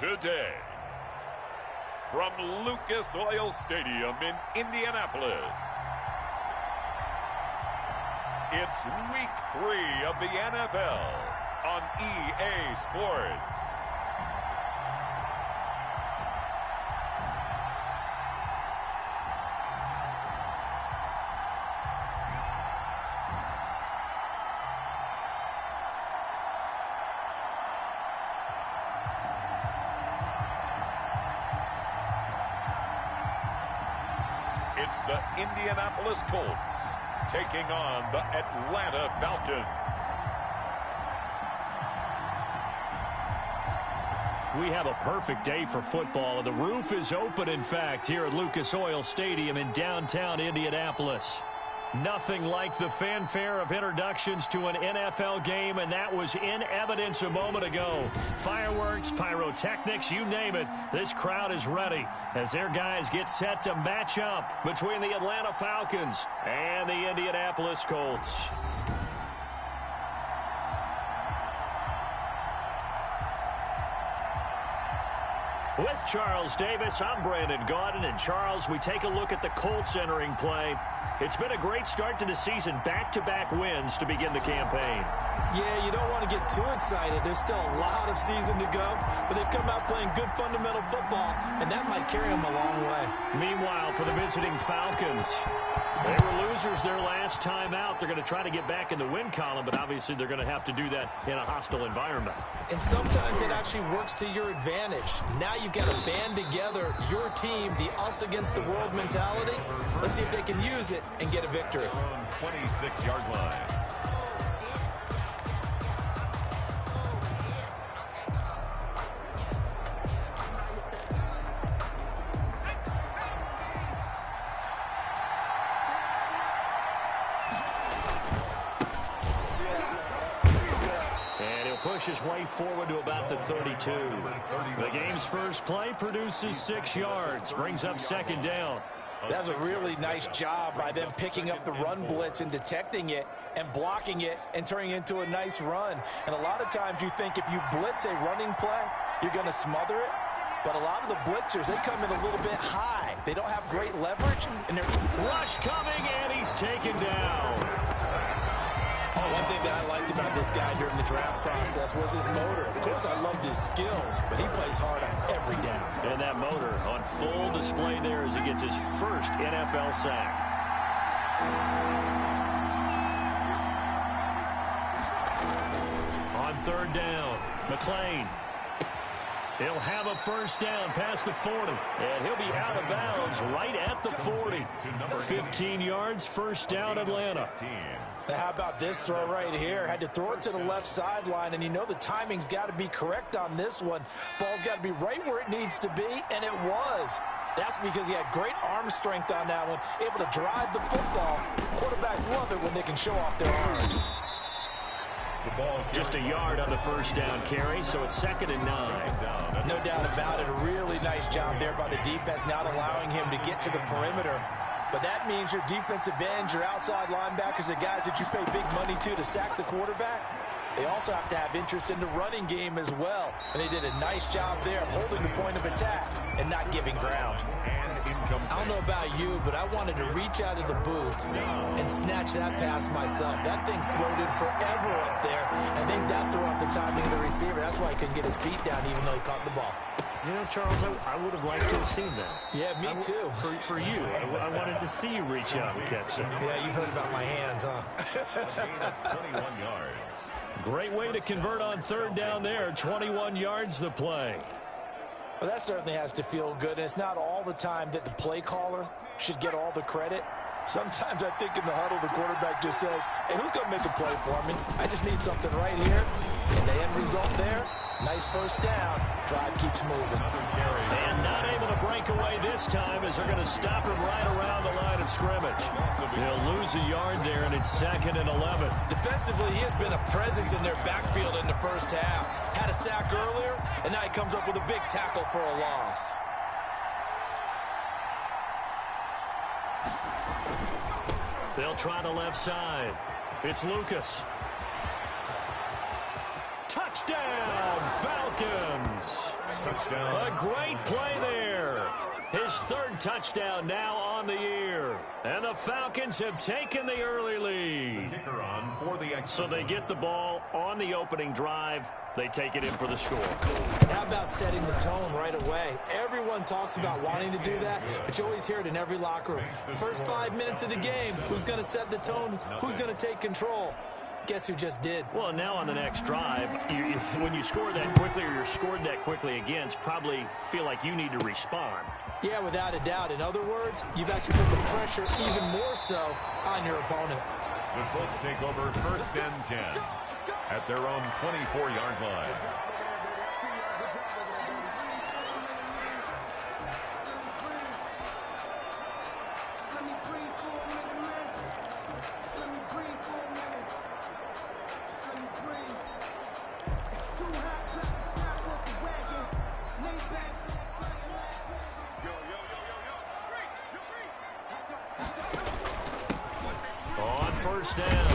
today. From Lucas Oil Stadium in Indianapolis, it's Week 3 of the NFL on EA Sports. It's the Indianapolis Colts taking on the Atlanta Falcons. We have a perfect day for football, and the roof is open, in fact, here at Lucas Oil Stadium in downtown Indianapolis. Nothing like the fanfare of introductions to an NFL game, and that was in evidence a moment ago. Fireworks, pyrotechnics, you name it. This crowd is ready as their guys get set to match up between the Atlanta Falcons and the Indianapolis Colts. With Charles Davis, I'm Brandon Gaudin, and Charles, we take a look at the Colts entering play. It's been a great start to the season, back-to-back wins to begin the campaign. Yeah, you don't want to get too excited. There's still a lot of season to go, but they've come out playing good fundamental football, and that might carry them a long way. Meanwhile, for the visiting Falcons, they were losers their last time out. They're going to try to get back in the win column, but obviously they're going to have to do that in a hostile environment. And sometimes it actually works to your advantage. Now you've got to band together your team, the us against the world mentality. Let's see if they can use it and get a victory. 26-yard line. Push his way forward to about the 32. The game's first play produces 6 yards, brings up second down. That's a really nice job by them picking up the run blitz and detecting it and blocking it and turning it into a nice run. And a lot of times you think if you blitz a running play, you're going to smother it. But a lot of the blitzers, they come in a little bit high. They don't have great leverage. And they're rush coming, and he's taken down. One thing that I liked about this guy during the draft process was his motor. Of course, I loved his skills, but he plays hard on every down. And that motor on full display there as he gets his first NFL sack. On third down, McLean. He'll have a first down past the 40. And he'll be out of bounds right at the 40. 15 yards, first down, Atlanta. Now how about this throw right here? Had to throw it to the left sideline, and you know the timing's got to be correct on this one. Ball's got to be right where it needs to be, and it was. That's because he had great arm strength on that one, able to drive the football. Quarterbacks love it when they can show off their arms. Just a yard on the first down carry, so it's 2nd and 9. No doubt about it. A really nice job there by the defense, not allowing him to get to the perimeter. But that means your defensive ends, your outside linebackers, the guys that you pay big money to sack the quarterback, they also have to have interest in the running game as well. And they did a nice job there of holding the point of attack and not giving ground. I don't know about you, but I wanted to reach out of the booth and snatch that pass myself. That thing floated forever up there. I think that threw off the timing of the receiver. That's why he couldn't get his feet down even though he caught the ball. You know, Charles, I would have liked to have seen that. Yeah, me too. For you. I wanted to see you reach out and catch that. Yeah, you've heard about my hands, huh? 21 yards. Great way to convert on third down there. 21 yards the play. Well, that certainly has to feel good. And it's not all the time that the play caller should get all the credit. Sometimes I think in the huddle, the quarterback just says, hey, who's going to make a play for me? I just need something right here. And the end result there, nice first down. Drive keeps moving. And not able to break away this time as they're going to stop him right around the line of scrimmage. They'll lose a yard there, and it's 2nd and 11. Defensively, he has been a presence in their backfield in the first half. Had a sack earlier, and now he comes up with a big tackle for a loss. They'll try the left side. It's Lucas. Touchdown, Falcons! A great play there. His third touchdown now on the year. And the Falcons have taken the early lead. So they get the ball on the opening drive. They take it in for the score. How about setting the tone right away? Everyone talks about wanting to do that, but you always hear it in every locker room. First 5 minutes of the game, who's going to set the tone? Who's going to take control? Guess who just did? Well, now on the next drive, when you score that quickly or you're scored that quickly against, probably feel like you need to respond. Yeah, without a doubt. In other words, you've actually put the pressure even more so on your opponent. The Colts take over 1st and 10 at their own 24-yard line. On 1st down,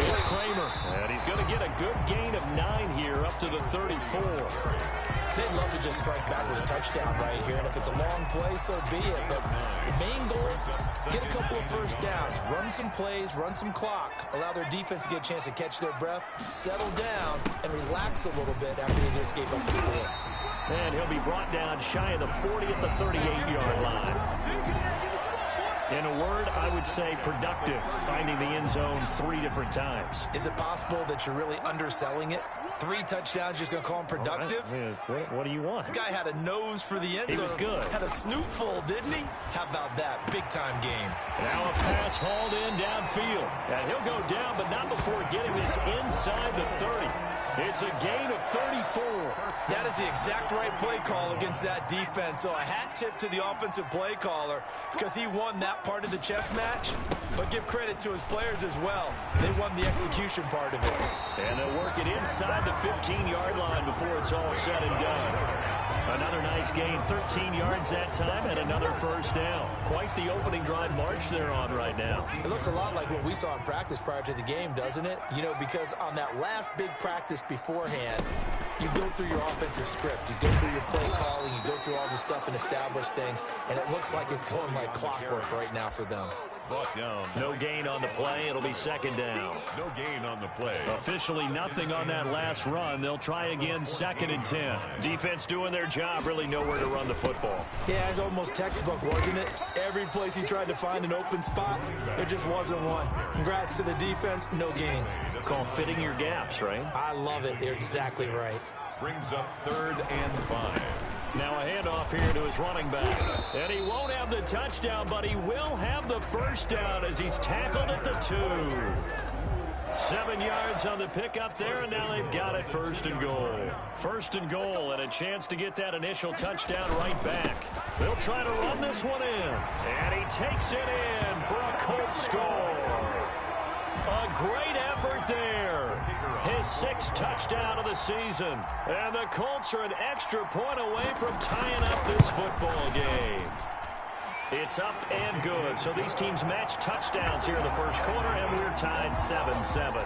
it's Kramer. And he's going to get a good gain of 9 here up to the 34. They'd love to just strike back with a touchdown right here, and if it's a long play, so be it. But the main goal, get a couple of first downs, run some plays, run some clock, allow their defense to get a chance to catch their breath, settle down, and relax a little bit after they just gave up the score. And he'll be brought down shy of the 40 at the 38-yard line. In a word, I would say productive, finding the end zone 3 different times. Is it possible that you're really underselling it? 3 touchdowns, just going to call him productive? Right. What do you want? This guy had a nose for the end zone. He was good. Had a snoot full, didn't he? How about that? Big-time game. Now a pass hauled in downfield. And he'll go down, but not before getting this inside the 30. It's a gain of 34. That is the exact right play call against that defense. So a hat tip to the offensive play caller because he won that part of the chess match. But give credit to his players as well. They won the execution part of it. And they'll work it inside the 15-yard line before it's all said and done. Another nice gain, 13 yards that time, and another first down. Quite the opening drive march they're on right now. It looks a lot like what we saw in practice prior to the game, doesn't it? You know, because on that last big practice beforehand, you go through your offensive script. You go through your play calling. You go through all the stuff and establish things, and it looks like it's going like clockwork right now for them. Brought down. No gain on the play. It'll be 2nd down. No gain on the play. Officially nothing on that last run. They'll try again 2nd and 10. Defense doing their job, really nowhere to run the football. Yeah, it's almost textbook, wasn't it? Every place he tried to find an open spot, there just wasn't one. Congrats to the defense, no gain. Call fitting your gaps, right? I love it. You're exactly right. Brings up 3rd and 5. Now a handoff here to his running back. And he won't have the touchdown, but he will have the first down as he's tackled at the 2. 7 yards on the pickup there, and now they've got it 1st and goal. 1st and goal, and a chance to get that initial touchdown right back. They'll try to run this one in. And he takes it in for a Colts score. A great effort there. His 6th touchdown of the season. And the Colts are an extra point away from tying up this football game. It's up and good. So these teams match touchdowns here in the first quarter, and we're tied 7-7.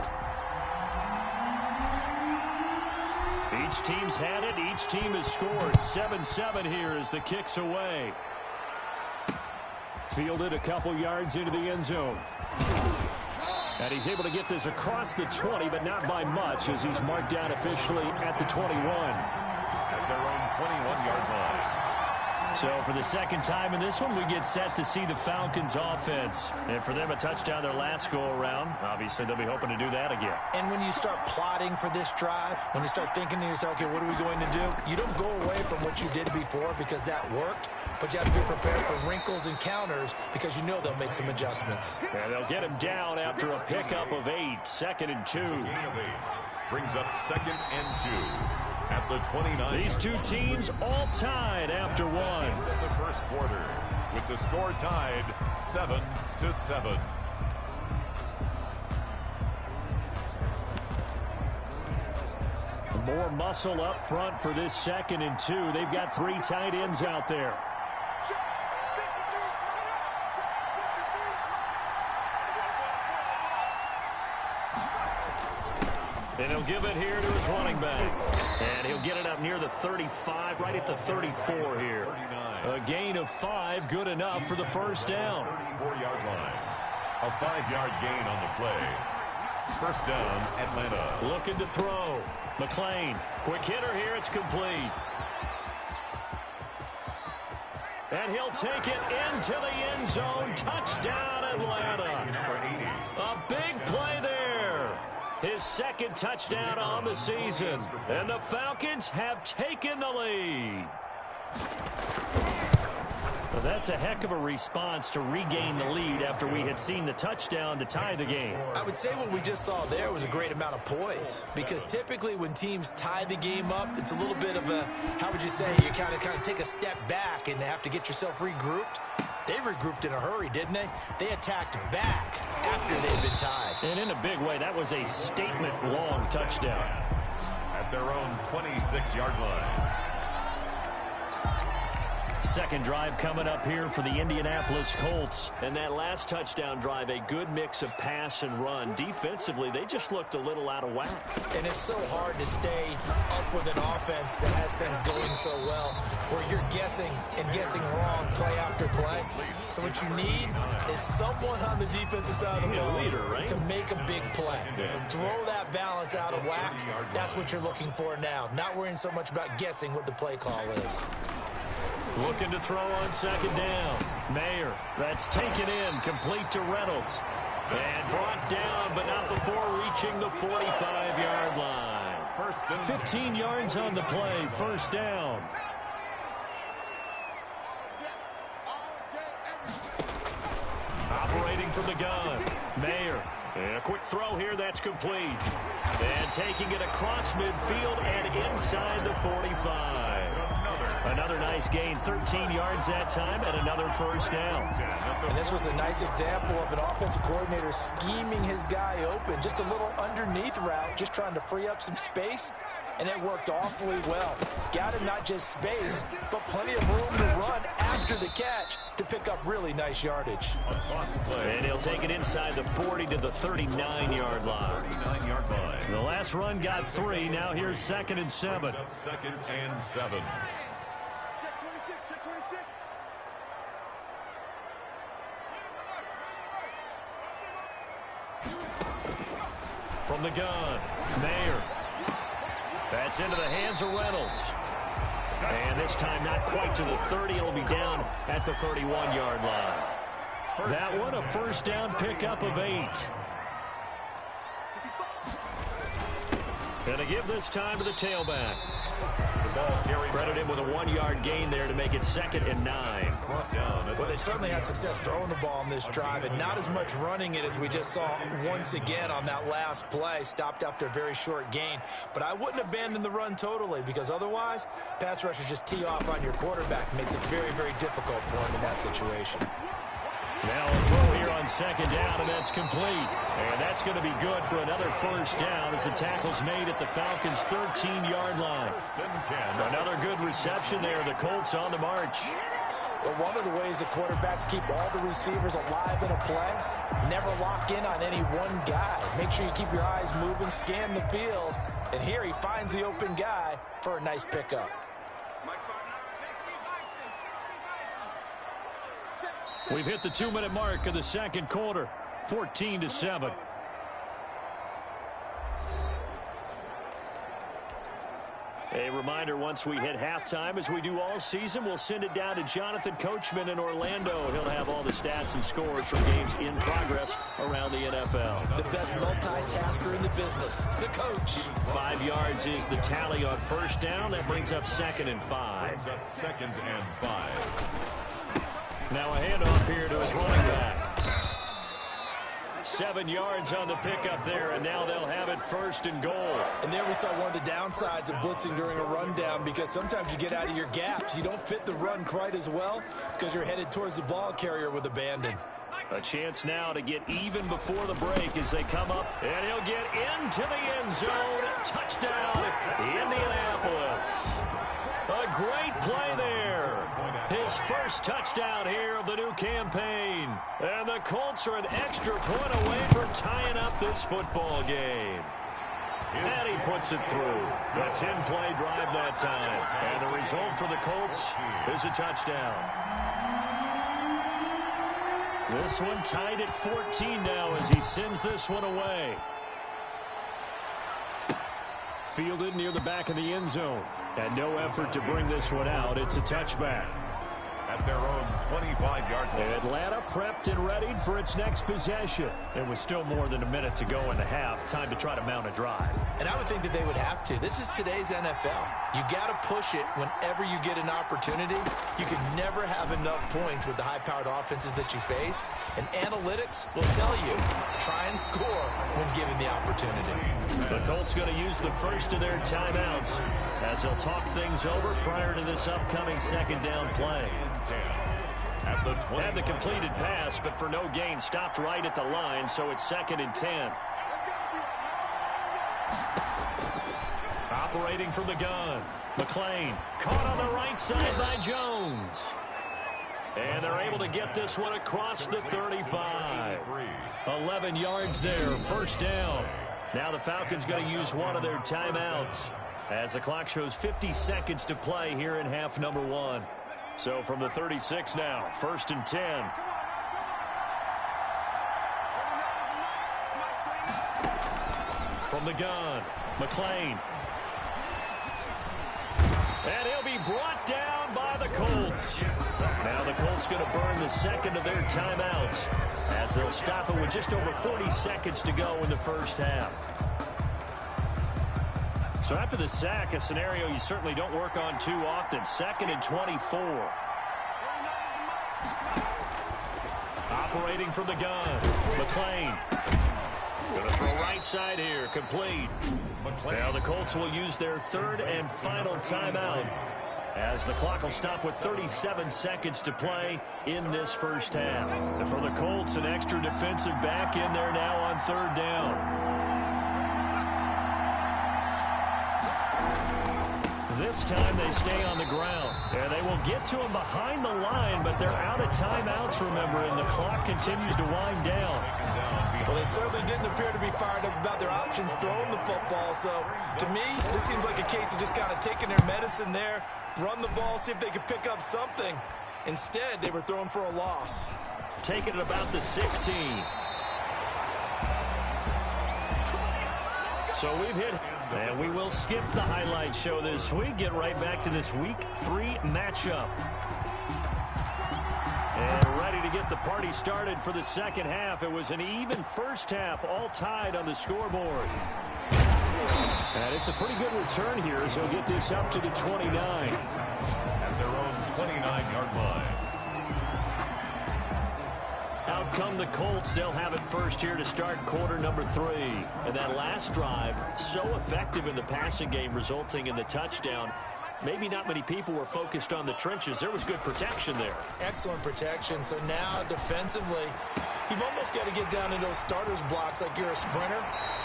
Each team's had it. Each team has scored. 7-7 here as the kick's away. Fielded a couple yards into the end zone. And he's able to get this across the 20, but not by much, as he's marked down officially at the 21. At their own 21-yard line. So for the 2nd time in this one, we get set to see the Falcons offense. And for them, a touchdown their last go-around. Obviously, they'll be hoping to do that again. And when you start plotting for this drive, when you start thinking to yourself, okay, what are we going to do? You don't go away from what you did before because that worked. But you have to be prepared for wrinkles and counters because you know they'll make some adjustments. And they'll get him down after a pickup of 8. 2nd and 2. Gain of 8. Brings up 2nd and 2 at the 29. These two teams all tied after 1. The first quarter with the score tied 7-7. More muscle up front for this 2nd and 2. They've got 3 tight ends out there. And he'll give it here to his running back. And he'll get it up near the 35, right at the 34 here. A gain of 5, good enough for the first down. 34-yard line. A 5-yard gain on the play. First down, Atlanta. Looking to throw. McLean, quick hitter here, it's complete. And he'll take it into the end zone. Touchdown, Atlanta. A big play there. His second touchdown on the season. And the Falcons have taken the lead. Well, that's a heck of a response to regain the lead after we had seen the touchdown to tie the game. I would say what we just saw there was a great amount of poise, because typically when teams tie the game up, it's a little bit of a, how would you say, you kind of take a step back and have to get yourself regrouped. They regrouped in a hurry, didn't they? They attacked back after they'd been tied. And in a big way, that was a statement-long touchdown. At their own 26-yard line. Second drive coming up here for the Indianapolis Colts. And that last touchdown drive, a good mix of pass and run. Defensively, they just looked a little out of whack. And it's so hard to stay up with an offense that has things going so well, where you're guessing and guessing wrong play after play. So what you need is someone on the defensive side of the ball to make a big play. Throw that balance out of whack. That's what you're looking for now. Not worrying so much about guessing what the play call is. Looking to throw on second down. Mayer, that's taken in, complete to Reynolds. And brought down, but not before reaching the 45-yard line. 15 yards on the play, first down. Operating from the gun, Mayer. And a quick throw here, that's complete. And taking it across midfield and inside the 45. Another nice gain, 13 yards that time, and another first down. And this was a nice example of an offensive coordinator scheming his guy open. Just a little underneath route, just trying to free up some space, and it worked awfully well. Got him not just space, but plenty of room to run after the catch to pick up really nice yardage. And he'll take it inside the 40 to the 39-yard line. The last run got 3. Now here's 2nd and 7. 2nd and 7. From the gun, Mayer. That's into the hands of Reynolds. And this time not quite to the 30. It'll be down at the 31-yard line. That one a first down pickup of 8. And a give this time to the tailback. Credit him with a 1-yard gain there to make it 2nd and 9. Well, they certainly had success throwing the ball on this drive, and not as much running it as we just saw once again on that last play. Stopped after a very short gain. But I wouldn't abandon the run totally, because otherwise, pass rushers just tee off on your quarterback. Makes it very, very difficult for him in that situation. Now a throw here on 2nd down, and that's complete. And that's going to be good for another first down as the tackle's made at the Falcons' 13-yard line. Another good reception there. The Colts on the march. But one of the ways the quarterbacks keep all the receivers alive in a play, never lock in on any one guy. Make sure you keep your eyes moving, scan the field. And here he finds the open guy for a nice pickup. We've hit the 2-minute mark of the second quarter, 14-7. A reminder, once we hit halftime, as we do all season, we'll send it down to Jonathan Coachman in Orlando. He'll have all the stats and scores from games in progress around the NFL. The best multitasker in the business, the coach. 5 yards is the tally on first down. That brings up 2nd and 5. Brings up 2nd and 5. Now a handoff here to his running back. 7 yards on the pickup there, and now they'll have it 1st and goal. And there we saw one of the downsides of blitzing during a rundown, because sometimes you get out of your gaps. You don't fit the run quite as well because you're headed towards the ball carrier with abandon. A chance now to get even before the break as they come up, and he'll get into the end zone. Touchdown, Indianapolis. A great play there. His first touchdown here of the new campaign. And the Colts are an extra point away from tying up this football game. And he puts it through. A 10-play drive that time. And the result for the Colts is a touchdown. This one tied at 14 now as he sends this one away. Fielded near the back of the end zone. And no effort to bring this one out. It's a touchback. At their own 25-yard line. Atlanta prepped and readied for its next possession. There was still more than a minute to go in the half. Time to try to mount a drive. And I would think that they would have to. This is today's NFL. You got to push it whenever you get an opportunity. You can never have enough points with the high-powered offenses that you face. And analytics will tell you, try and score when given the opportunity. The Colts going to use the first of their timeouts as they'll talk things over prior to this upcoming second down play. Had the completed pass, but for no gain, stopped right at the line, so it's 2nd and 10. Operating from the gun, McClain caught on the right side by Jones. And they're able to get this one across the 35. 11 yards there, first down. Now the Falcons going to use one of their timeouts as the clock shows 50 seconds to play here in half number 1. So from the 36 now, 1st and 10. From the gun, McClain. And he'll be brought down by the Colts. Now the Colts going to burn the second of their timeouts as they'll stop it with just over 40 seconds to go in the first half. So after the sack, a scenario you certainly don't work on too often. 2nd and 24. Operating from the gun, McClain. Going to throw right side here, complete. Now the Colts will use their 3rd and final timeout as the clock will stop with 37 seconds to play in this first half. And for the Colts, an extra defensive back in there now on 3rd down. This time they stay on the ground. And they will get to him behind the line, but they're out of timeouts, remember, and the clock continues to wind down. Well, they certainly didn't appear to be fired up about their options throwing the football. So, to me, this seems like a case of just kind of taking their medicine there, run the ball, see if they could pick up something. Instead, they were throwing for a loss. Taking it about the 16. So we've hit, and we will skip the highlight show this week. Get right back to this Week 3 matchup. And ready to get the party started for the second half. It was an even first half, all tied on the scoreboard. And it's a pretty good return here as he'll get this up to the 29. At their own 29-yard line. Out come the Colts. They'll have it first here to start quarter number 3. And that last drive, so effective in the passing game, resulting in the touchdown. Maybe not many people were focused on the trenches. There was good protection there. Excellent protection. So now defensively, you've almost got to get down in those starters blocks like you're a sprinter.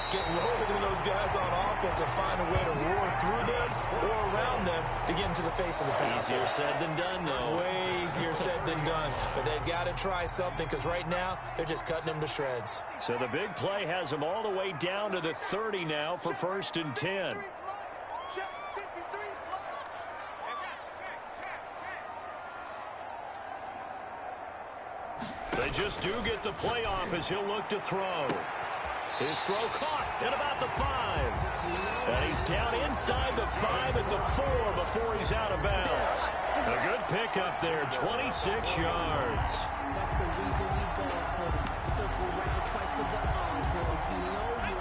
Get lower than those guys on offense and find a way to roar through them or around them to get into the face of the pass. Easier said than done, though. Way easier said than done. But they've got to try something because right now they're just cutting them to shreds. So the big play has them all the way down to the 30 now for 1st and 10. They just do get the play off as he'll look to throw. His throw caught at about the 5. And he's down inside the 5 at the 4 before he's out of bounds. A good pickup there, 26 yards.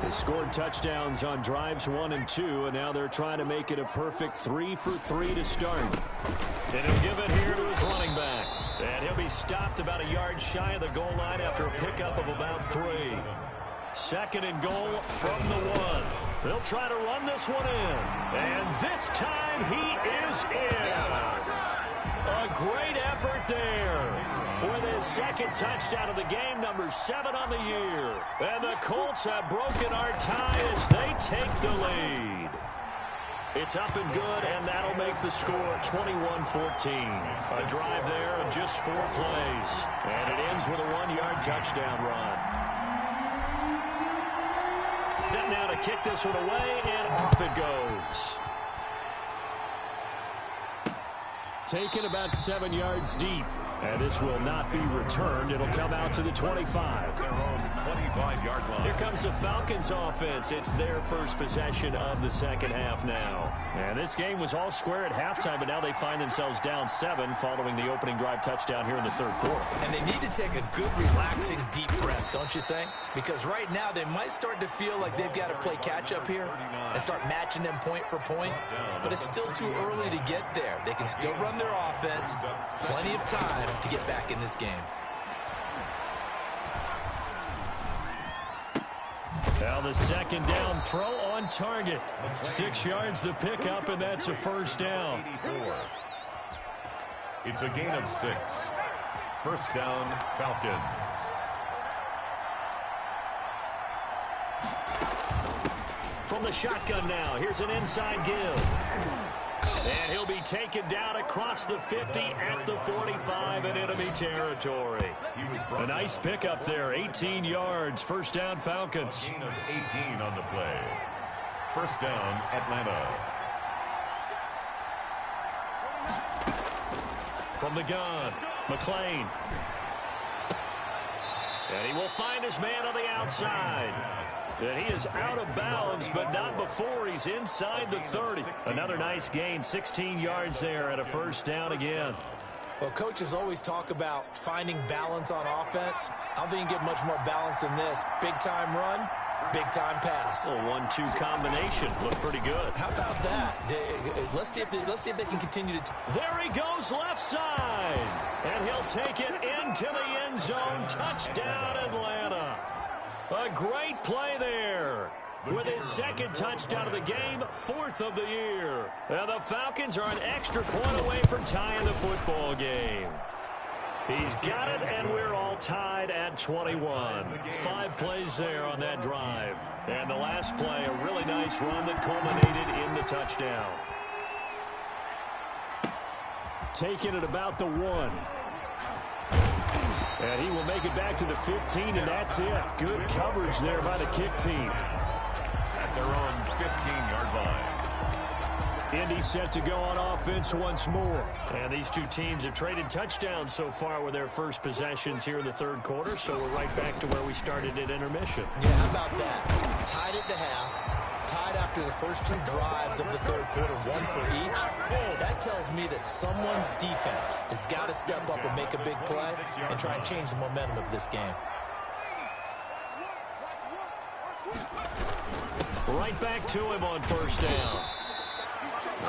They scored touchdowns on drives 1 and 2, and now they're trying to make it a perfect 3 for 3 to start. And he'll give it here to his running back. And he'll be stopped about a yard shy of the goal line after a pickup of about 3. 2nd and goal from the 1. They'll try to run this one in. And this time he is in. Yes. A great effort there. With his 2nd touchdown of the game, number 7 on the year. And the Colts have broken our tie as they take the lead. It's up and good, and that'll make the score 21-14. A drive there of just 4 plays. And it ends with a 1-yard touchdown run. Set now to kick this one away, and off it goes. Taken about 7 yards deep. And this will not be returned. It'll come out to the 25. Their own 25-yard line. Here comes the Falcons offense. It's their first possession of the second half now. And this game was all square at halftime, but now they find themselves down 7 following the opening drive touchdown here in the third quarter. And they need to take a good, relaxing, deep breath, don't you think? Because right now they might start to feel like they've got to play catch-up here and start matching them point for point. But it's still too early to get there. They can still run their offense. Plenty of time to get back in this game. Now the second down throw on target. 6 yards the pickup, and that's a first down. It's a gain of 6. First down, Falcons. From the shotgun now, here's an inside give. And he'll be taken down across the 50 at the 45 in enemy territory. A nice pickup there, 18 yards. First down, Falcons. Gain of 18 on the play. First down, Atlanta. From the gun, McLean. And he will find his man on the outside. And he is out of bounds, but not before he's inside the 30. Another nice gain, 16 yards there, and a first down again. Well, coaches always talk about finding balance on offense. I don't think you can get much more balance than this. Big-time run, big-time pass. A 1-2 combination. Looked pretty good. How about that? Let's see if they can continue to... There he goes left side. And he'll take it into the end zone. Touchdown, Atlanta. A great play there. With his second touchdown of the game, 4th of the year. And the Falcons are an extra point away from tying the football game. He's got it, and we're all tied at 21. 5 plays there on that drive. And the last play, a really nice run that culminated in the touchdown. Taking it about the 1. And he will make it back to the 15, and that's it. Good coverage there by the kick team. At their own 15-yard line. Indy set to go on offense once more. And these two teams have traded touchdowns so far with their first possessions here in the third quarter, so we're right back to where we started at intermission. Yeah, how about that? Tied at the half. Tied after the first 2 drives of the third quarter, 1 for each. That tells me that someone's defense has got to step up and make a big play and try and change the momentum of this game. Right back to him on first down.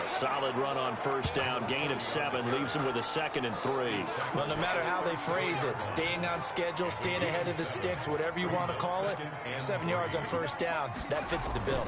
A solid run on first down. Gain of 7 leaves him with a 2nd and 3. Well, no matter how they phrase it, staying on schedule, staying ahead of the sticks, whatever you want to call it, 7 yards on first down, that fits the bill.